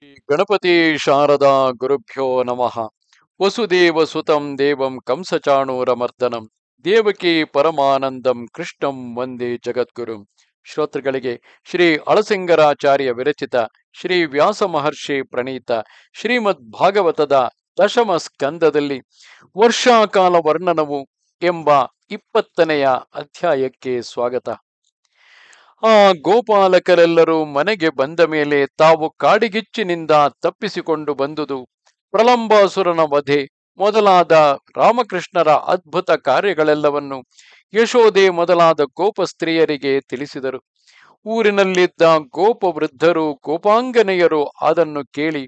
ಗಣಪತಿ ಶಾರದಾ ಗುರುಭ್ಯೋ ನಮಃ. ವಸುದೇವ ಸುತಂ ದೇವಂ ಕಂಸಚಾಣೂರಮರ್ದನಂ ದೇವಕಿ ಪರಮಾನಂದಂ ಕೃಷ್ಣಂ ವಂದೇ ಜಗದ್ಗುರುಂ. ಶ್ರೋತೃಗಳಿಗೆ ಶ್ರೀ ಅಳಸಿಂಗರಾಚಾರ್ಯ ವಿರಚಿತ ಶ್ರೀ ವ್ಯಾಸ ಮಹರ್ಷಿ ಪ್ರಣೀತ ಶ್ರೀಮದ್ ಭಾಗವತದ ದಶಮ ಸ್ಕಂದದಲ್ಲಿ ವರ್ಷಾಕಾಲ ವರ್ಣನವು ಎಂಬ 20ನೆಯ ಅಧ್ಯಾಯಕ್ಕೆ ಸ್ವಾಗತ. ಆ ಗೋಪಾಲಕರೆಲ್ಲರೂ ಮನೆಗೆ ಬಂದ ಮೇಲೆ ತಾವು ಕಾಡಿಗಿಚ್ಚಿನಿಂದ ತಪ್ಪಿಸಿಕೊಂಡು ಬಂದುದು, ಪ್ರಲಂಬಾಸುರನ ವಧೆ ಮೊದಲಾದ ರಾಮಕೃಷ್ಣರ ಅದ್ಭುತ ಕಾರ್ಯಗಳೆಲ್ಲವನ್ನು ಯಶೋದೆ ಮೊದಲಾದ ಗೋಪ ಸ್ತ್ರೀಯರಿಗೆ ತಿಳಿಸಿದರು. ಊರಿನಲ್ಲಿದ್ದ ಗೋಪ ವೃದ್ಧರು ಗೋಪಾಂಗನೆಯರು ಅದನ್ನು ಕೇಳಿ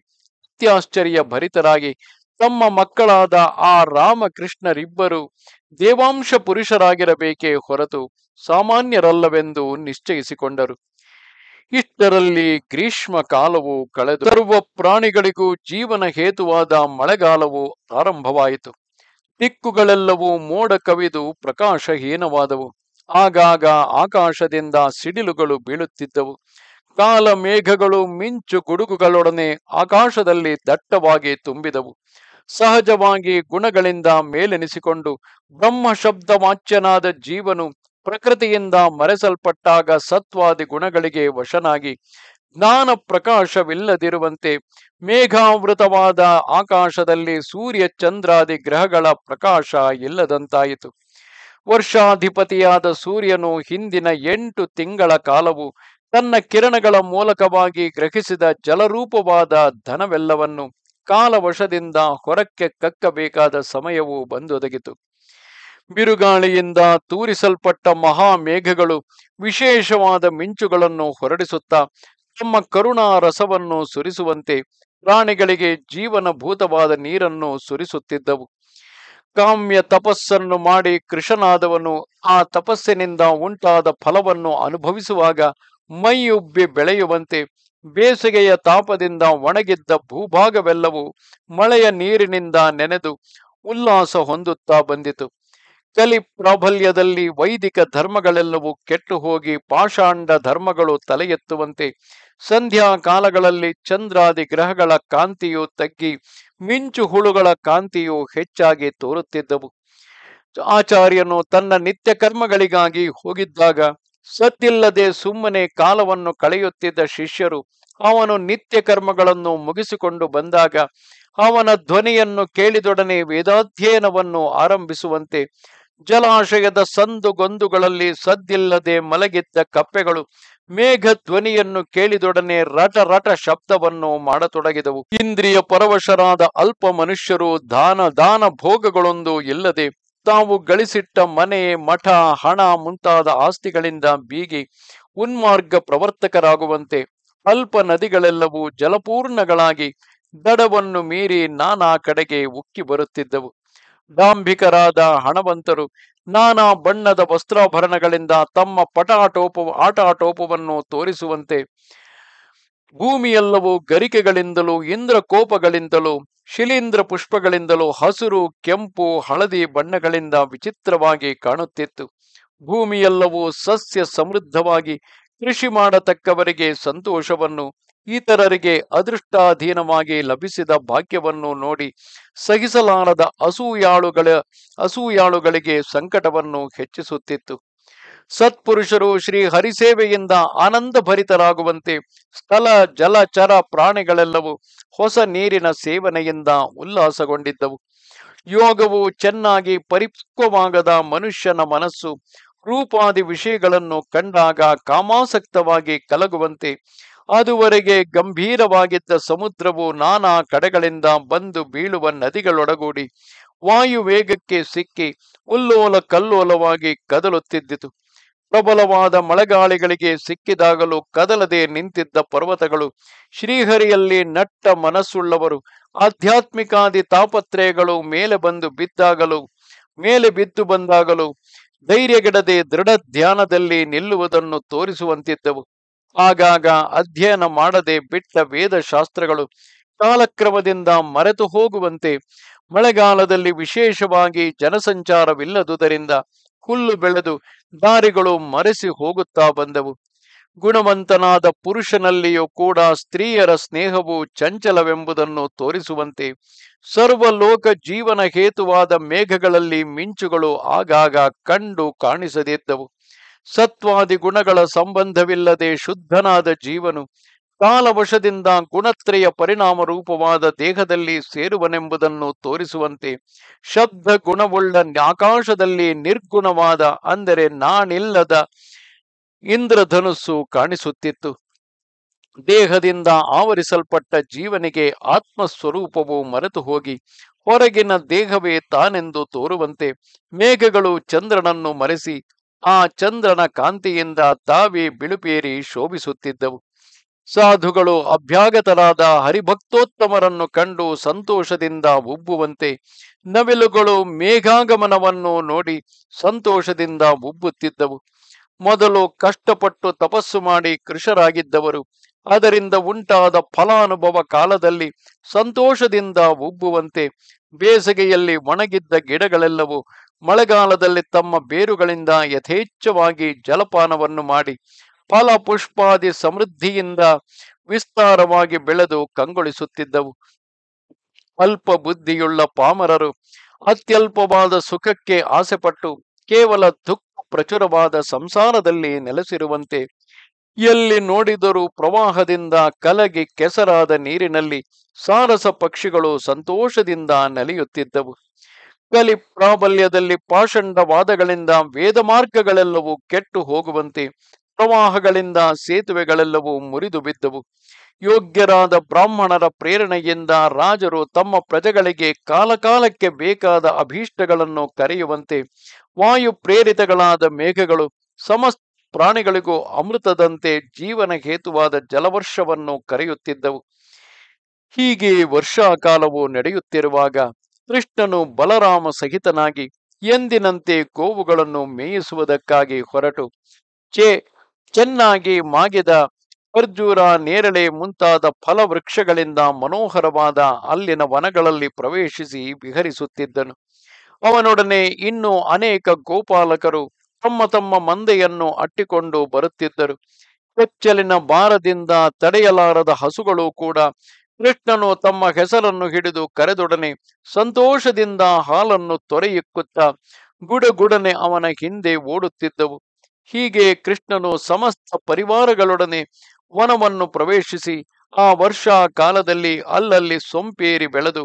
ಅತ್ಯಾಶ್ಚರ್ಯ ಭರಿತರಾಗಿ ತಮ್ಮ ಮಕ್ಕಳಾದ ಆ ರಾಮಕೃಷ್ಣರಿಬ್ಬರು ದೇವಾಂಶ ಪುರುಷರಾಗಿರಬೇಕೇ ಹೊರತು ಸಾಮಾನ್ಯರಲ್ಲವೆಂದು ನಿಶ್ಚಯಿಸಿಕೊಂಡರು. ಇಷ್ಟರಲ್ಲಿ ಗ್ರೀಷ್ಮ ಕಾಲವು ಕಳೆದು ಸರ್ವ ಪ್ರಾಣಿಗಳಿಗೂ ಜೀವನ ಹೇತುವಾದ ಮಳೆಗಾಲವು ಆರಂಭವಾಯಿತು. ದಿಕ್ಕುಗಳೆಲ್ಲವೂ ಮೋಡ ಕವಿದು ಪ್ರಕಾಶಹೀನವಾದವು. ಆಗಾಗ ಆಕಾಶದಿಂದ ಸಿಡಿಲುಗಳು ಬೀಳುತ್ತಿದ್ದವು. ಕಾಲ ಮೇಘಗಳು ಮಿಂಚು ಗುಡುಗುಗಳೊಡನೆ ಆಕಾಶದಲ್ಲಿ ದಟ್ಟವಾಗಿ ತುಂಬಿದವು. ಸಹಜವಾಗಿ ಗುಣಗಳಿಂದ ಮೇಲೆನಿಸಿಕೊಂಡು ಬ್ರಹ್ಮ ಶಬ್ದ ವಾಚ್ಯನಾದ ಜೀವನು ಪ್ರಕೃತಿಯಿಂದ ಮರೆಸಲ್ಪಟ್ಟಾಗ ಸತ್ವಾದಿ ಗುಣಗಳಿಗೆ ವಶನಾಗಿ ಜ್ಞಾನ ಪ್ರಕಾಶವಿಲ್ಲದಿರುವಂತೆ ಮೇಘಾವೃತವಾದ ಆಕಾಶದಲ್ಲಿ ಸೂರ್ಯ ಚಂದ್ರಾದಿ ಗ್ರಹಗಳ ಪ್ರಕಾಶ ಇಲ್ಲದಂತಾಯಿತು. ವರ್ಷಾಧಿಪತಿಯಾದ ಸೂರ್ಯನು ಹಿಂದಿನ 8 ತಿಂಗಳ ಕಾಲವು ತನ್ನ ಕಿರಣಗಳ ಮೂಲಕವಾಗಿ ಗ್ರಹಿಸಿದ ಜಲರೂಪವಾದ ಧನವೆಲ್ಲವನ್ನು ಕಾಲವಶದಿಂದ ಹೊರಕ್ಕೆ ಕಕ್ಕಬೇಕಾದ ಸಮಯವು ಬಂದೊದಗಿತು. ಬಿರುಗಾಳಿಯಿಂದ ತೂರಿಸಲ್ಪಟ್ಟ ಮಹಾಮೇಘಗಳು ವಿಶೇಷವಾದ ಮಿಂಚುಗಳನ್ನು ಹೊರಡಿಸುತ್ತಾ ತಮ್ಮ ಕರುಣಾ ರಸವನ್ನು ಸುರಿಸುವಂತೆ ಪ್ರಾಣಿಗಳಿಗೆ ಜೀವನಭೂತವಾದ ನೀರನ್ನು ಸುರಿಸುತ್ತಿದ್ದವು. ಕಾಮ್ಯ ತಪಸ್ಸನ್ನು ಮಾಡಿ ಕೃಶನಾದವನು ಆ ತಪಸ್ಸಿನಿಂದ ಉಂಟಾದ ಫಲವನ್ನು ಅನುಭವಿಸುವಾಗ ಮೈಯುಬ್ಬಿ ಬೆಳೆಯುವಂತೆ ಬೇಸಿಗೆಯ ತಾಪದಿಂದ ಒಣಗಿದ್ದ ಭೂಭಾಗವೆಲ್ಲವೂ ಮಳೆಯ ನೀರಿನಿಂದ ನೆನೆದು ಉಲ್ಲಾಸ ಹೊಂದುತ್ತಾ ಬಂದಿತು. ಕಲಿ ಪ್ರಾಬಲ್ಯದಲ್ಲಿ ವೈದಿಕ ಧರ್ಮಗಳೆಲ್ಲವೂ ಕೆಟ್ಟು ಹೋಗಿ ಪಾಷಾಂಡ ಧರ್ಮಗಳು ತಲೆ ಎತ್ತುವಂತೆ ಸಂಧ್ಯಾ ಕಾಲಗಳಲ್ಲಿ ಚಂದ್ರಾದಿ ಗ್ರಹಗಳ ಕಾಂತಿಯು ತಗ್ಗಿ ಮಿಂಚು ಹುಳುಗಳ ಕಾಂತಿಯು ಹೆಚ್ಚಾಗಿ ತೋರುತ್ತಿದ್ದವು. ಆಚಾರ್ಯನು ತನ್ನ ನಿತ್ಯ ಕರ್ಮಗಳಿಗಾಗಿ ಹೋಗಿದ್ದಾಗ ಸದ್ದಿಲ್ಲದೆ ಸುಮ್ಮನೆ ಕಾಲವನ್ನು ಕಳೆಯುತ್ತಿದ್ದ ಶಿಷ್ಯರು ಅವನು ನಿತ್ಯ ಕರ್ಮಗಳನ್ನು ಮುಗಿಸಿಕೊಂಡು ಬಂದಾಗ ಅವನ ಧ್ವನಿಯನ್ನು ಕೇಳಿದೊಡನೆ ವೇದಾಧ್ಯಯನವನ್ನು ಆರಂಭಿಸುವಂತೆ ಜಲಾಶಯದ ಸಂದುಗೊಂದುಗಳಲ್ಲಿ ಸದ್ದಿಲ್ಲದೆ ಮಲಗಿದ್ದ ಕಪ್ಪೆಗಳು ಮೇಘ ಧ್ವನಿಯನ್ನು ಕೇಳಿದೊಡನೆ ರಟ ರಟ ಶಬ್ದವನ್ನು ಮಾಡತೊಡಗಿದವು. ಇಂದ್ರಿಯ ಪರವಶರಾದ ಅಲ್ಪ ಮನುಷ್ಯರು ದಾನ ಭೋಗಗಳೊಂದು ಇಲ್ಲದೆ ತಾವು ಗಳಿಸಿಟ್ಟ ಮನೆ ಮಠ ಹಣ ಮುಂತಾದ ಆಸ್ತಿಗಳಿಂದ ಬೀಗಿ ಉನ್ಮಾರ್ಗ ಪ್ರವರ್ತಕರಾಗುವಂತೆ ಅಲ್ಪ ನದಿಗಳೆಲ್ಲವೂ ಜಲಪೂರ್ಣಗಳಾಗಿ ದಡವನ್ನು ಮೀರಿ ನಾನಾ ಕಡೆಗೆ ಉಕ್ಕಿ ಬರುತ್ತಿದ್ದವು. ಡಾಂಭಿಕರಾದ ಹಣವಂತರು ನಾನಾ ಬಣ್ಣದ ವಸ್ತ್ರಾಭರಣಗಳಿಂದ ತಮ್ಮ ಆಟಾಟೋಪವನ್ನು ತೋರಿಸುವಂತೆ ಭೂಮಿಯೆಲ್ಲವೂ ಗರಿಕೆಗಳಿಂದಲೂ ಇಂದ್ರಕೋಪಗಳಿಂದಲೂ ಶಿಲೀಂಧ್ರ ಪುಷ್ಪಗಳಿಂದಲೂ ಹಸುರು ಕೆಂಪು ಹಳದಿ ಬಣ್ಣಗಳಿಂದ ವಿಚಿತ್ರವಾಗಿ ಕಾಣುತ್ತಿತ್ತು. ಭೂಮಿಯೆಲ್ಲವೂ ಸಸ್ಯ ಸಮೃದ್ಧವಾಗಿ ಕೃಷಿ ಮಾಡತಕ್ಕವರಿಗೆ ಸಂತೋಷವನ್ನು, ಇತರರಿಗೆ ಅದೃಷ್ಟಾಧೀನವಾಗಿ ಲಭಿಸಿದ ಭಾಗ್ಯವನ್ನು ನೋಡಿ ಸಹಿಸಲಾರದ ಅಸೂಯಾಳುಗಳಿಗೆ ಸಂಕಟವನ್ನು ಹೆಚ್ಚಿಸುತ್ತಿತ್ತು. ಸತ್ಪುರುಷರು ಶ್ರೀ ಹರಿಸೇವೆಯಿಂದ ಆನಂದ ಭರಿತರಾಗುವಂತೆ ಸ್ಥಳ ಜಲಚರ ಪ್ರಾಣಿಗಳೆಲ್ಲವೂ ಹೊಸ ನೀರಿನ ಸೇವನೆಯಿಂದ ಉಲ್ಲಾಸಗೊಂಡಿದ್ದವು. ಯೋಗವು ಚೆನ್ನಾಗಿ ಪರಿಪಕ್ವವಾಗದ ಮನುಷ್ಯನ ಮನಸ್ಸು ರೂಪಾದಿ ವಿಷಯಗಳನ್ನು ಕಂಡಾಗ ಕಾಮಾಸಕ್ತವಾಗಿ ಕಲಗುವಂತೆ ಅದುವರೆಗೆ ಗಂಭೀರವಾಗಿದ್ದ ಸಮುದ್ರವು ನಾನಾ ಕಡೆಗಳಿಂದ ಬಂದು ಬೀಳುವ ನದಿಗಳೊಡಗೂಡಿ ವಾಯುವೇಗಕ್ಕೆ ಸಿಕ್ಕಿ ಉಲ್ಲೋಲ ಕಲ್ಲೋಲವಾಗಿ ಕದಲುತ್ತಿದ್ದಿತು. ಪ್ರಬಲವಾದ ಮಳೆಗಾಳಿಗಳಿಗೆ ಸಿಕ್ಕಿದಾಗಲೂ ಕದಲದೆ ನಿಂತಿದ್ದ ಪರ್ವತಗಳು ಶ್ರೀಹರಿಯಲ್ಲಿ ನಟ್ಟ ಮನಸ್ಸುಳ್ಳವರು ಆಧ್ಯಾತ್ಮಿಕಾದಿ ತಾಪತ್ರಯಗಳು ಮೇಲೆ ಬಿದ್ದು ಬಂದಾಗಲೂ ಧೈರ್ಯಗೆಡದೆ ದೃಢ ಧ್ಯಾನದಲ್ಲಿ ನಿಲ್ಲುವುದನ್ನು ತೋರಿಸುವಂತಿದ್ದವು. ಆಗಾಗ ಅಧ್ಯಯನ ಮಾಡದೆ ಬಿಟ್ಟ ವೇದಶಾಸ್ತ್ರಗಳು ಕಾಲಕ್ರಮದಿಂದ ಮರೆತು ಹೋಗುವಂತೆ ಮಳೆಗಾಲದಲ್ಲಿ ವಿಶೇಷವಾಗಿ ಜನಸಂಚಾರವಿಲ್ಲದುದರಿಂದ ಹುಲ್ಲು ಬೆಳೆದು ದಾರಿಗಳು ಮರೆಸಿ ಹೋಗುತ್ತಾ ಬಂದವು. ಗುಣವಂತನಾದ ಪುರುಷನಲ್ಲಿಯೂ ಕೂಡ ಸ್ತ್ರೀಯರ ಸ್ನೇಹವು ಚಂಚಲವೆಂಬುದನ್ನು ತೋರಿಸುವಂತೆ ಸರ್ವಲೋಕ ಜೀವನ ಹೇತುವಾದ ಮೇಘಗಳಲ್ಲಿ ಮಿಂಚುಗಳು ಆಗಾಗ ಕಂಡು ಕಾಣಿಸದಿದ್ದವು. ಸತ್ವಾದಿ ಗುಣಗಳ ಸಂಬಂಧವಿಲ್ಲದೆ ಶುದ್ಧನಾದ ಜೀವನು ಕಾಲವಶದಿಂದ ಗುಣತ್ರಯ ಪರಿಣಾಮ ರೂಪವಾದ ದೇಹದಲ್ಲಿ ಸೇರುವನೆಂಬುದನ್ನು ತೋರಿಸುವಂತೆ ಶಬ್ದ ಗುಣವುಳ್ಳ ಆಕಾಶದಲ್ಲಿ ನಿರ್ಗುಣವಾದ ಅಂದರೆ ನಾನಿಲ್ಲದ ಇಂದ್ರಧನುಸ್ಸು ಕಾಣಿಸುತ್ತಿತ್ತು. ದೇಹದಿಂದ ಆವರಿಸಲ್ಪಟ್ಟ ಜೀವನಿಗೆ ಆತ್ಮಸ್ವರೂಪವು ಮರೆತು ಹೋಗಿ ಹೊರಗಿನ ದೇಹವೇ ತಾನೆಂದು ತೋರುವಂತೆ ಮೇಘಗಳು ಚಂದ್ರನನ್ನು ಮರೆಸಿ ಆ ಚಂದ್ರನ ಕಾಂತಿಯಿಂದ ತಾವೇ ಬಿಳುಪೇರಿ ಶೋಭಿಸುತ್ತಿದ್ದವು. ಸಾಧುಗಳು ಅಭ್ಯಾಗತರಾದ ಹರಿಭಕ್ತೋತ್ತಮರನ್ನು ಕಂಡು ಸಂತೋಷದಿಂದ ಉಬ್ಬುವಂತೆ ನವಿಲುಗಳು ಮೇಘಾಗಮನವನ್ನು ನೋಡಿ ಸಂತೋಷದಿಂದ ಉಬ್ಬುತ್ತಿದ್ದವು. ಮೊದಲು ಕಷ್ಟಪಟ್ಟು ತಪಸ್ಸು ಮಾಡಿ ಕೃಶರಾಗಿದ್ದವರು ಅದರಿಂದ ಉಂಟಾದ ಫಲಾನುಭವ ಕಾಲದಲ್ಲಿ ಸಂತೋಷದಿಂದ ಉಬ್ಬುವಂತೆ ಬೇಸಿಗೆಯಲ್ಲಿ ಒಣಗಿದ್ದ ಗಿಡಗಳೆಲ್ಲವೂ ಮಳೆಗಾಲದಲ್ಲಿ ತಮ್ಮ ಬೇರುಗಳಿಂದ ಯಥೇಚ್ಛವಾಗಿ ಜಲಪಾನವನ್ನು ಮಾಡಿ ಫಲ ಪುಷ್ಪಾದಿ ಸಮೃದ್ಧಿಯಿಂದ ವಿಸ್ತಾರವಾಗಿ ಬೆಳೆದು ಕಂಗೊಳಿಸುತ್ತಿದ್ದವು. ಅಲ್ಪ ಬುದ್ಧಿಯುಳ್ಳ ಪಾಮರರು ಅತ್ಯಲ್ಪವಾದ ಸುಖಕ್ಕೆ ಆಸೆಪಟ್ಟು ಕೇವಲ ದುಃಖ ಪ್ರಚುರವಾದ ಸಂಸಾರದಲ್ಲಿ ನೆಲೆಸಿರುವಂತೆ ಎಲ್ಲಿ ನೋಡಿದರೂ ಪ್ರವಾಹದಿಂದ ಕಲಗಿ ಕೆಸರಾದ ನೀರಿನಲ್ಲಿ ಸಾರಸ ಪಕ್ಷಿಗಳು ಸಂತೋಷದಿಂದ ನಲಿಯುತ್ತಿದ್ದವು. ಕಲಿ ಪ್ರಾಬಲ್ಯದಲ್ಲಿ ಪಾಷಂಡವಾದಗಳಿಂದ ವೇದ ಮಾರ್ಗಗಳೆಲ್ಲವೂ ಕೆಟ್ಟು ಹೋಗುವಂತೆ ಪ್ರವಾಹಗಳಿಂದ ಸೇತುವೆಗಳೆಲ್ಲವೂ ಮುರಿದು ಬಿದ್ದವು. ಯೋಗ್ಯರಾದ ಬ್ರಾಹ್ಮಣರ ಪ್ರೇರಣೆಯಿಂದ ರಾಜರು ತಮ್ಮ ಪ್ರಜೆಗಳಿಗೆ ಕಾಲಕಾಲಕ್ಕೆ ಬೇಕಾದ ಅಭೀಷ್ಟಗಳನ್ನು ಕರೆಯುವಂತೆ ವಾಯು ಪ್ರೇರಿತಗಳಾದ ಮೇಘಗಳು ಸಮಸ್ತ ಪ್ರಾಣಿಗಳಿಗೂ ಅಮೃತದಂತೆ ಜೀವನ ಹೇತುವಾದ ಜಲವರ್ಷವನ್ನು ಕರೆಯುತ್ತಿದ್ದವು. ಹೀಗೆ ವರ್ಷಾಕಾಲವು ನಡೆಯುತ್ತಿರುವಾಗ ಕೃಷ್ಣನು ಬಲರಾಮ ಸಹಿತನಾಗಿ ಎಂದಿನಂತೆ ಗೋವುಗಳನ್ನು ಮೇಯಿಸುವುದಕ್ಕಾಗಿ ಹೊರಟು ಚೆನ್ನಾಗಿ ಮಾಗಿದ ಖರ್ಜೂರ, ನೇರಳೆ ಮುಂತಾದ ಫಲವೃಕ್ಷಗಳಿಂದ ಮನೋಹರವಾದ ಅಲ್ಲಿನ ವನಗಳಲ್ಲಿ ಪ್ರವೇಶಿಸಿ ವಿಹರಿಸುತ್ತಿದ್ದನು. ಅವನೊಡನೆ ಇನ್ನೂ ಅನೇಕ ಗೋಪಾಲಕರು ತಮ್ಮ ತಮ್ಮ ಮಂದೆಯನ್ನು ಅಟ್ಟಿಕೊಂಡು ಬರುತ್ತಿದ್ದರು. ಕೆಚ್ಚಲಿನ ಭಾರದಿಂದ ತಡೆಯಲಾರದ ಹಸುಗಳು ಕೂಡ ಕೃಷ್ಣನು ತಮ್ಮ ಹೆಸರನ್ನು ಹಿಡಿದು ಕರೆದೊಡನೆ ಸಂತೋಷದಿಂದ ಹಾಲನ್ನು ತೊರೆಯಿಕ್ಕುತ್ತಾ ಗುಡಗುಡನೆ ಅವನ ಹಿಂದೆ ಓಡುತ್ತಿದ್ದವು. ಹೀಗೆ ಕೃಷ್ಣನು ಸಮಸ್ತ ಪರಿವಾರಗಳೊಡನೆ ವನವನ್ನು ಪ್ರವೇಶಿಸಿ ಆ ವರ್ಷಾ ಕಾಲದಲ್ಲಿ ಅಲ್ಲಲ್ಲಿ ಸೊಂಪೇರಿ ಬೆಳೆದು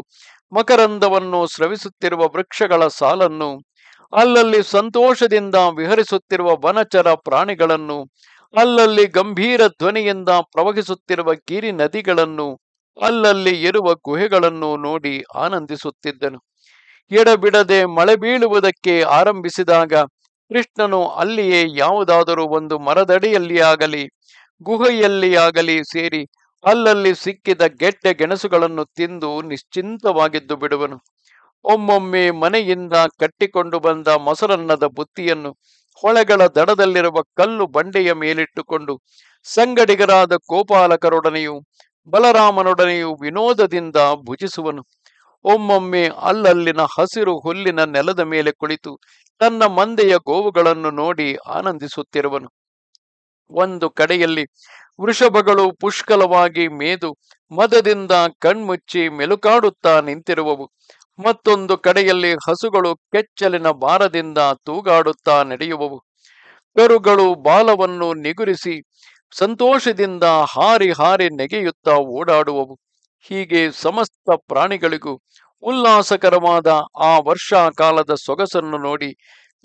ಮಕರಂದವನ್ನು ಸ್ರವಿಸುತ್ತಿರುವ ವೃಕ್ಷಗಳ ಸಾಲನ್ನು, ಅಲ್ಲಲ್ಲಿ ಸಂತೋಷದಿಂದ ವಿಹರಿಸುತ್ತಿರುವ ವನಚರ ಪ್ರಾಣಿಗಳನ್ನು, ಅಲ್ಲಲ್ಲಿ ಗಂಭೀರ ಧ್ವನಿಯಿಂದ ಪ್ರವಹಿಸುತ್ತಿರುವ ಗಿರಿ ನದಿಗಳನ್ನು, ಅಲ್ಲಲ್ಲಿ ಇರುವ ಗುಹೆಗಳನ್ನು ನೋಡಿ ಆನಂದಿಸುತ್ತಿದ್ದನು. ಎಡಬಿಡದೆ ಮಳೆ ಬೀಳುವುದಕ್ಕೆ ಆರಂಭಿಸಿದಾಗ ಕೃಷ್ಣನು ಅಲ್ಲಿಯೇ ಯಾವುದಾದರೂ ಒಂದು ಮರದಡಿಯಲ್ಲಿ ಆಗಲಿ ಗುಹೆಯಲ್ಲಿ ಆಗಲಿ ಸೇರಿ ಅಲ್ಲಲ್ಲಿ ಸಿಕ್ಕಿದ ಗೆಡ್ಡೆ ಗೆಣಸುಗಳನ್ನು ತಿಂದು ನಿಶ್ಚಿಂತವಾಗಿದ್ದು ಬಿಡುವನು. ಒಮ್ಮೊಮ್ಮೆ ಮನೆಯಿಂದ ಕಟ್ಟಿಕೊಂಡು ಬಂದ ಮೊಸರನ್ನದ ಬುತ್ತಿಯನ್ನು ಹೊಳೆಗಳ ದಡದಲ್ಲಿರುವ ಕಲ್ಲು ಬಂಡೆಯ ಮೇಲಿಟ್ಟುಕೊಂಡು ಸಂಗಡಿಗರಾದ ಗೋಪಾಲಕರೊಡನೆಯೂ ಬಲರಾಮನೊಡನೆಯೂ ವಿನೋದದಿಂದ ಭುಜಿಸುವನು. ಒಮ್ಮೊಮ್ಮೆ ಅಲ್ಲಲ್ಲಿನ ಹಸಿರು ಹುಲ್ಲಿನ ನೆಲದ ಮೇಲೆ ಕುಳಿತು ತನ್ನ ಮಂದೆಯ ಗೋವುಗಳನ್ನು ನೋಡಿ ಆನಂದಿಸುತ್ತಿರುವನು. ಒಂದು ಕಡೆಯಲ್ಲಿ ವೃಷಭಗಳು ಪುಷ್ಕಲವಾಗಿ ಮೇದು ಮದದಿಂದ ಕಣ್ಮುಚ್ಚಿ ಮೆಲುಕಾಡುತ್ತಾ ನಿಂತಿರುವವು. ಮತ್ತೊಂದು ಕಡೆಯಲ್ಲಿ ಹಸುಗಳು ಕೆಚ್ಚಲಿನ ಭಾರದಿಂದ ತೂಗಾಡುತ್ತಾ ನಡೆಯುವವು. ಕರುಗಳು ಬಾಲವನ್ನು ನಿಗುರಿಸಿ ಸಂತೋಷದಿಂದ ಹಾರಿ ಹಾರಿ ನೆಗೆಯುತ್ತಾ ಓಡಾಡುವವು. ಹೀಗೆ ಸಮಸ್ತ ಪ್ರಾಣಿಗಳಿಗೂ ಉಲ್ಲಾಸಕರವಾದ ಆ ವರ್ಷಾಕಾಲದ ಸೊಗಸನ್ನು ನೋಡಿ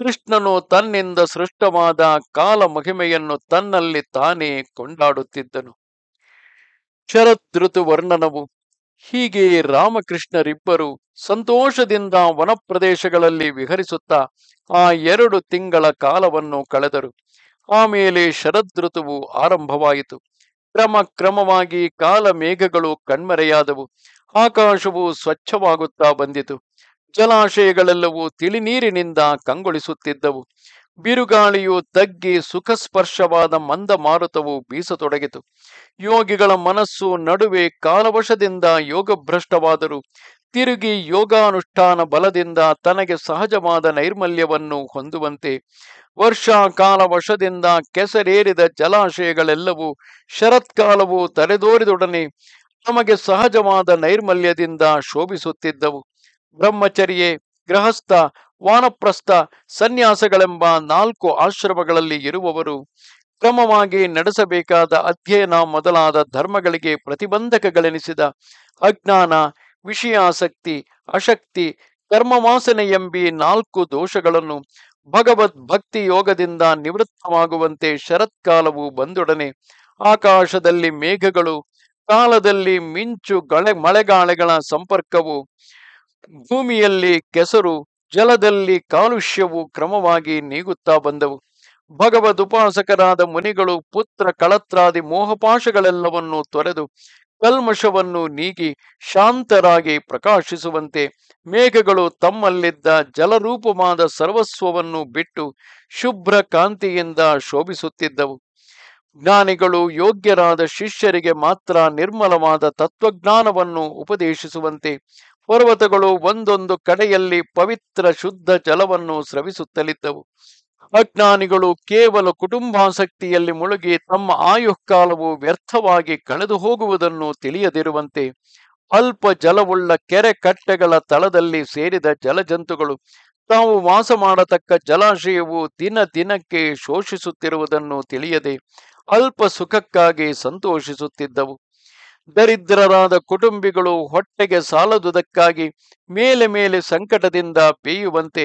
ಕೃಷ್ಣನು ತನ್ನಿಂದ ಸೃಷ್ಟವಾದ ಕಾಲ ಮಹಿಮೆಯನ್ನು ತನ್ನಲ್ಲಿ ತಾನೇ ಕೊಂಡಾಡುತ್ತಿದ್ದನು. ಶರದೃತು ವರ್ಣನವು. ಹೀಗೆ ರಾಮಕೃಷ್ಣರಿಬ್ಬರು ಸಂತೋಷದಿಂದ ವನಪ್ರದೇಶಗಳಲ್ಲಿ ವಿಹರಿಸುತ್ತಾ ಆ 2 ತಿಂಗಳ ಕಾಲವನ್ನು ಕಳೆದರು. ಆಮೇಲೆ ಶರದೃತುವು ಆರಂಭವಾಯಿತು. ಕ್ರಮವಾಗಿ ಕಾಲ ಮೇಘಗಳು ಕಣ್ಮರೆಯಾದವು. ಆಕಾಶವು ಸ್ವಚ್ಛವಾಗುತ್ತಾ ಬಂದಿತು. ಜಲಾಶಯಗಳೆಲ್ಲವೂ ತಿಳಿನೀರಿನಿಂದ ಕಂಗೊಳಿಸುತ್ತಿದ್ದವು. ಬಿರುಗಾಳಿಯು ತಗ್ಗಿ ಸುಖಸ್ಪರ್ಶವಾದ ಮಂದ ಮಾರುತವು ಬೀಸತೊಡಗಿತು. ಯೋಗಿಗಳ ಮನಸ್ಸು ನಡುವೆ ಕಾಲವಶದಿಂದ ಯೋಗಭ್ರಷ್ಟವಾದರೂ ತಿರುಗಿ ಯೋಗಾನುಷ್ಠಾನ ಬಲದಿಂದ ತನಗೆ ಸಹಜವಾದ ನೈರ್ಮಲ್ಯವನ್ನು ಹೊಂದುವಂತೆ ವರ್ಷಾಕಾಲ ವಶದಿಂದ ಕೆಸರೇರಿದ ಜಲಾಶಯಗಳೆಲ್ಲವೂ ಶರತ್ಕಾಲವು ತಲೆದೋರಿದೊಡನೆ ನಮಗೆ ಸಹಜವಾದ ನೈರ್ಮಲ್ಯದಿಂದ ಶೋಭಿಸುತ್ತಿದ್ದವು. ಬ್ರಹ್ಮಚರ್ಯೆ, ಗೃಹಸ್ಥ, ವಾನಪ್ರಸ್ಥ, ಸನ್ಯಾಸಗಳೆಂಬ 4 ಆಶ್ರಮಗಳಲ್ಲಿ ಇರುವವರು ಕ್ರಮವಾಗಿ ನಡೆಸಬೇಕಾದ ಅಧ್ಯಯನ ಮೊದಲಾದ ಧರ್ಮಗಳಿಗೆ ಪ್ರತಿಬಂಧಕಗಳೆನಿಸಿದ ಅಜ್ಞಾನ, ವಿಷಯಾಸಕ್ತಿ, ಅಶಕ್ತಿ, ಕರ್ಮವಾಸನೆ ಎಂಬಿ 4 ದೋಷಗಳನ್ನು ಭಗವದ್ ಭಕ್ತಿ ಯೋಗದಿಂದ ನಿವೃತ್ತವಾಗುವಂತೆ ಶರತ್ಕಾಲವು ಬಂದೊಡನೆ ಆಕಾಶದಲ್ಲಿ ಮೇಘಗಳು, ಕಾಲದಲ್ಲಿ ಮಿಂಚು ಮಳೆಗಾಳೆಗಳ ಸಂಪರ್ಕವು, ಭೂಮಿಯಲ್ಲಿ ಕೆಸರು, ಜಲದಲ್ಲಿ ಕಾಲುಷ್ಯವು ಕ್ರಮವಾಗಿ ನೀಗುತ್ತಾ ಬಂದವು. ಭಗವದುಪಾಸಕರಾದ ಮುನಿಗಳು ಪುತ್ರ ಕಳತ್ರಾದಿ ಮೋಹಪಾಶಗಳೆಲ್ಲವನ್ನು ತೊರೆದು ಕಲ್ಮಶವನ್ನು ನೀಗಿ ಶಾಂತರಾಗಿ ಪ್ರಕಾಶಿಸುವಂತೆ ಮೇಘಗಳು ತಮ್ಮಲ್ಲಿದ್ದ ಜಲರೂಪವಾದ ಸರ್ವಸ್ವವನ್ನು ಬಿಟ್ಟು ಶುಭ್ರ ಕಾಂತಿಯಿಂದ ಶೋಭಿಸುತ್ತಿದ್ದವು. ಜ್ಞಾನಿಗಳು ಯೋಗ್ಯರಾದ ಶಿಷ್ಯರಿಗೆ ಮಾತ್ರ ನಿರ್ಮಲವಾದ ತತ್ವಜ್ಞಾನವನ್ನು ಉಪದೇಶಿಸುವಂತೆ ಪರ್ವತಗಳು ಒಂದೊಂದು ಕಡೆಯಲ್ಲಿ ಪವಿತ್ರ ಶುದ್ಧ ಜಲವನ್ನು ಸ್ರವಿಸುತ್ತಲಿದ್ದವು. ಅಜ್ಞಾನಿಗಳು ಕೇವಲ ಕುಟುಂಬಾಸಕ್ತಿಯಲ್ಲಿ ಮುಳುಗಿ ತಮ್ಮ ಆಯುಃಕಾಲವು ವ್ಯರ್ಥವಾಗಿ ಕಳೆದು ಹೋಗುವುದನ್ನು ತಿಳಿಯದಿರುವಂತೆ ಅಲ್ಪ ಜಲವುಳ್ಳ ಕೆರೆ ಕಟ್ಟೆಗಳ ತಳದಲ್ಲಿ ಸೇರಿದ ಜಲಜಂತುಗಳು ತಾವು ವಾಸ ಮಾಡತಕ್ಕ ಜಲಾಶಯವು ದಿನ ದಿನಕ್ಕೆ ಶೋಷಿಸುತ್ತಿರುವುದನ್ನು ತಿಳಿಯದೆ ಅಲ್ಪ ಸುಖಕ್ಕಾಗಿ ಸಂತೋಷಿಸುತ್ತಿದ್ದವು. ದರಿದ್ರರಾದ ಕುಟುಂಬಿಗಳು ಹೊಟ್ಟೆಗೆ ಸಾಲದುದಕ್ಕಾಗಿ ಮೇಲೆ ಮೇಲೆ ಸಂಕಟದಿಂದ ಬೇಯುವಂತೆ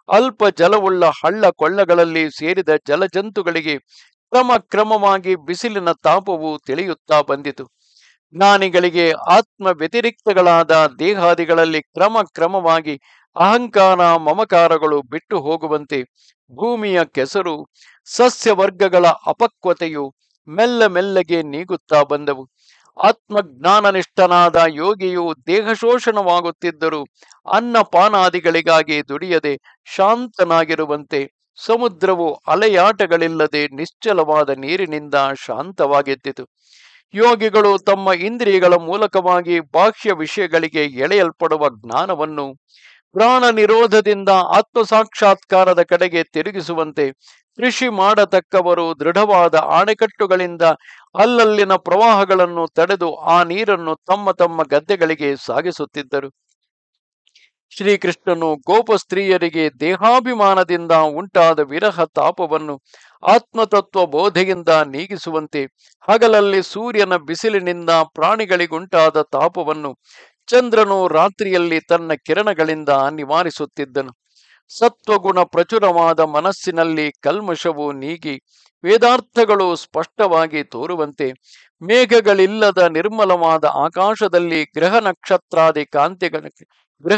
ಅಲ್ಪ ಜಲವುಳ್ಳ ಹಳ್ಳ ಕೊಳ್ಳಗಳಲ್ಲಿ ಸೇರಿದ ಜಲಜಂತುಗಳಿಗೆ ಕ್ರಮವಾಗಿ ಬಿಸಿಲಿನ ತಾಪವು ತಿಳಿಯುತ್ತಾ ಬಂದಿತು. ಜ್ಞಾನಿಗಳಿಗೆ ಆತ್ಮ ವ್ಯತಿರಿಕ್ತಗಳಾದ ದೇಹಾದಿಗಳಲ್ಲಿ ಕ್ರಮವಾಗಿ ಅಹಂಕಾರ ಮಮಕಾರಗಳು ಬಿಟ್ಟು ಹೋಗುವಂತೆ ಭೂಮಿಯ ಕೆಸರು, ಸಸ್ಯವರ್ಗಗಳ ಅಪಕ್ವತೆಯು ಮೆಲ್ಲಗೆ ನೀಗುತ್ತಾ ಬಂದವು. ಆತ್ಮಜ್ಞಾನನಿಷ್ಠನಾದ ಯೋಗಿಯು ದೇಹಶೋಷಣವಾಗುತ್ತಿದ್ದರೂ ಅನ್ನಪಾನಾದಿಗಳಿಗಾಗಿ ದುಡಿಯದೆ ಶಾಂತನಾಗಿರುವಂತೆ ಸಮುದ್ರವು ಅಲೆಯಾಟಗಳಿಲ್ಲದೆ ನಿಶ್ಚಲವಾದ ನೀರಿನಿಂದ ಶಾಂತವಾಗಿದ್ದಿತು. ಯೋಗಿಗಳು ತಮ್ಮ ಇಂದ್ರಿಯಗಳ ಮೂಲಕವಾಗಿ ಬಾಹ್ಯ ವಿಷಯಗಳಿಗೆ ಎಳೆಯಲ್ಪಡುವ ಜ್ಞಾನವನ್ನು ಪ್ರಾಣ ನಿರೋಧದಿಂದ ಆತ್ಮಸಾಕ್ಷಾತ್ಕಾರದ ಕಡೆಗೆ ತಿರುಗಿಸುವಂತೆ ಕೃಷಿ ಮಾಡತಕ್ಕವರು ದೃಢವಾದ ಆಣೆಕಟ್ಟುಗಳಿಂದ ಅಲ್ಲಲ್ಲಿನ ಪ್ರವಾಹಗಳನ್ನು ತಡೆದು ಆ ನೀರನ್ನು ತಮ್ಮ ತಮ್ಮ ಗದ್ದೆಗಳಿಗೆ ಸಾಗಿಸುತ್ತಿದ್ದರು. ಶ್ರೀಕೃಷ್ಣನು ಗೋಪಸ್ತ್ರೀಯರಿಗೆ ದೇಹಾಭಿಮಾನದಿಂದ ಉಂಟಾದ ವಿರಹ ತಾಪವನ್ನು ಆತ್ಮತತ್ವ ಬೋಧೆಯಿಂದ ನೀಗಿಸುವಂತೆ ಹಗಲಲ್ಲಿ ಸೂರ್ಯನ ಬಿಸಿಲಿನಿಂದ ಪ್ರಾಣಿಗಳಿಗುಂಟಾದ ತಾಪವನ್ನು ಚಂದ್ರನು ರಾತ್ರಿಯಲ್ಲಿ ತನ್ನ ಕಿರಣಗಳಿಂದ ನಿವಾರಿಸುತ್ತಿದ್ದನು. ಸತ್ವಗುಣ ಪ್ರಚುರವಾದ ಮನಸ್ಸಿನಲ್ಲಿ ಕಲ್ಮಶವು ನೀಗಿ ವೇದಾರ್ಥಗಳು ಸ್ಪಷ್ಟವಾಗಿ ತೋರುವಂತೆ ಮೇಘಗಳಿಲ್ಲದ ನಿರ್ಮಲವಾದ ಆಕಾಶದಲ್ಲಿ ಗ್ರಹ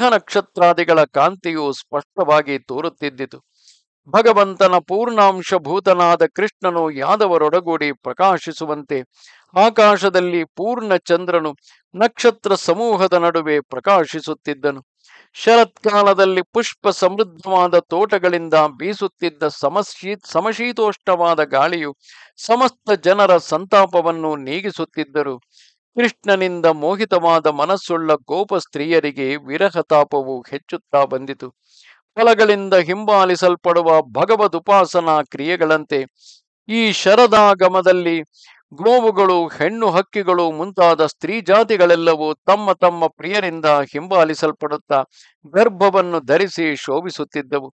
ನಕ್ಷತ್ರಾದಿಗಳ ಕಾಂತಿಯು ಸ್ಪಷ್ಟವಾಗಿ ತೋರುತ್ತಿದ್ದಿತು. ಭಗವಂತನ ಪೂರ್ಣಾಂಶಭೂತನಾದ ಕೃಷ್ಣನು ಯಾದವರೊಡಗೂಡಿ ಪ್ರಕಾಶಿಸುವಂತೆ ಆಕಾಶದಲ್ಲಿ ಪೂರ್ಣ ಚಂದ್ರನು ನಕ್ಷತ್ರ ಸಮೂಹದ ನಡುವೆ ಪ್ರಕಾಶಿಸುತ್ತಿದ್ದನು. ಶರತ್ಕಾಲದಲ್ಲಿ ಪುಷ್ಪ ಸಮೃದ್ಧವಾದ ತೋಟಗಳಿಂದ ಬೀಸುತ್ತಿದ್ದ ಸಮಶೀತೋಷ್ಣವಾದ ಗಾಳಿಯು ಸಮಸ್ತ ಜನರ ಸಂತಾಪವನ್ನು ನೀಗಿಸುತ್ತಿದ್ದರು. ಕೃಷ್ಣನಿಂದ ಮೋಹಿತವಾದ ಮನಸ್ಸುಳ್ಳ ಗೋಪ ಸ್ತ್ರೀಯರಿಗೆ ವಿರಹ ತಾಪವು ಹೆಚ್ಚುತ್ತಾ ಬಂದಿತು. ಫಲಗಳಿಂದ ಹಿಂಬಾಲಿಸಲ್ಪಡುವ ಭಗವದುಪಾಸನಾ ಕ್ರಿಯೆಗಳಂತೆ ಈ ಶರದಾಗಮದಲ್ಲಿ ಗೋವುಗಳು, ಹೆಣ್ಣು ಹಕ್ಕಿಗಳು ಮುಂತಾದ ಸ್ತ್ರೀ ಜಾತಿಗಳೆಲ್ಲವೂ ತಮ್ಮ ತಮ್ಮ ಪ್ರಿಯರಿಂದ ಹಿಂಬಾಲಿಸಲ್ಪಡುತ್ತಾ ಗರ್ಭವನ್ನು ಧರಿಸಿ ಶೋಭಿಸುತ್ತಿದ್ದವು.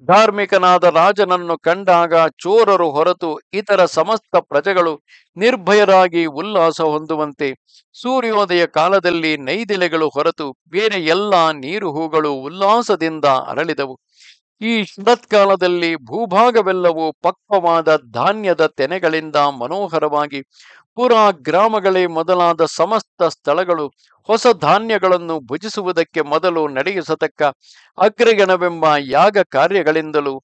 ಧಾರ್ಮಿಕನಾದ ರಾಜನನ್ನು ಕಂಡಾಗ ಚೋರರು ಹೊರತು ಇತರ ಸಮಸ್ತ ಪ್ರಜೆಗಳು ನಿರ್ಭಯರಾಗಿ ಉಲ್ಲಾಸ ಹೊಂದುವಂತೆ ಸೂರ್ಯೋದಯ ಕಾಲದಲ್ಲಿ ನೈದಿಲೆಗಳು ಹೊರತು ಬೇರೆ ಎಲ್ಲ ನೀರು ಹೂಗಳು ಉಲ್ಲಾಸದಿಂದ ಅರಳಿದವು. ಈ ಶರತ್ಕಾಲದಲ್ಲಿ ಭೂಭಾಗವೆಲ್ಲವೂ ಪಕ್ವವಾದ ಧಾನ್ಯದ ತೆನೆಗಳಿಂದ ಮನೋಹರವಾಗಿ ಪುರಾ ಗ್ರಾಮಗಳೇ ಮೊದಲಾದ ಸಮಸ್ತ ಸ್ಥಳಗಳು ಹೊಸ ಧಾನ್ಯಗಳನ್ನು ಭುಜಿಸುವುದಕ್ಕೆ ಮೊದಲು ನಡೆಯಿಸತಕ್ಕ ಅಗ್ರಗಣವೆಂಬ ಯಾಗ ಕಾರ್ಯಗಳಿಂದಲೂ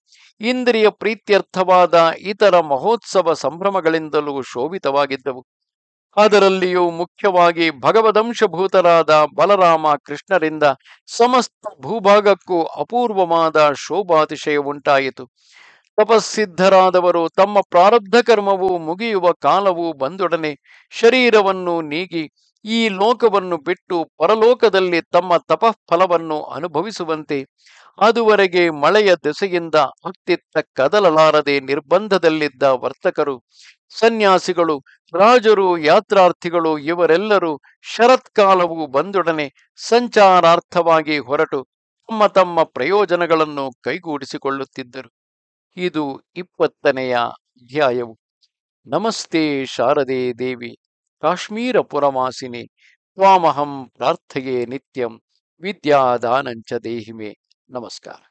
ಇಂದ್ರಿಯ ಪ್ರೀತ್ಯರ್ಥವಾದ ಇತರ ಮಹೋತ್ಸವ ಸಂಭ್ರಮಗಳಿಂದಲೂ ಶೋಭಿತವಾಗಿದ್ದವು. ಅದರಲ್ಲಿಯೂ ಮುಖ್ಯವಾಗಿ ಭಗವದಂಶಭೂತರಾದ ಬಲರಾಮ ಕೃಷ್ಣರಿಂದ ಸಮಸ್ತ ಭೂಭಾಗಕ್ಕೂ ಅಪೂರ್ವವಾದ ಶೋಭಾತಿಶಯವುಂಟಾಯಿತು. ತಪಸ್ಸಿದ್ಧರಾದವರು ತಮ್ಮ ಪ್ರಾರಬ್ಧ ಕರ್ಮವು ಮುಗಿಯುವ ಕಾಲವು ಬಂದೊಡನೆ ಶರೀರವನ್ನು ನೀಗಿ ಈ ಲೋಕವನ್ನು ಬಿಟ್ಟು ಪರಲೋಕದಲ್ಲಿ ತಮ್ಮ ತಪಃಫಲವನ್ನು ಅನುಭವಿಸುವಂತೆ ಅದುವರೆಗೆ ಮಳೆಯ ದೆಸೆಯಿಂದ ಅತ್ತಿತ್ತ ಕದಲಲಾರದೆ ನಿರ್ಬಂಧದಲ್ಲಿದ್ದ ವರ್ತಕರು, ಸನ್ಯಾಸಿಗಳು, ರಾಜರು, ಯಾತ್ರಾರ್ಥಿಗಳು ಇವರೆಲ್ಲರೂ ಶರತ್ಕಾಲವು ಬಂದೊಡನೆ ಸಂಚಾರಾರ್ಥವಾಗಿ ಹೊರಟು ತಮ್ಮ ತಮ್ಮ ಪ್ರಯೋಜನಗಳನ್ನು ಕೈಗೂಡಿಸಿಕೊಳ್ಳುತ್ತಿದ್ದರು. ಇದು 20ನೆಯ ಅಧ್ಯಾಯವು. ನಮಸ್ತೆ ಶಾರದೆ ದೇವಿ ಕಾಶ್ಮೀರ ಪುರವಾಸಿನಿ ತ್ವಾಮಹಂ ಪ್ರಾರ್ಥಯೇ ನಿತ್ಯಂ ವಿದ್ಯಾದಾನಂಚ ದೇಹಿಮೆ. ನಮಸ್ಕಾರ.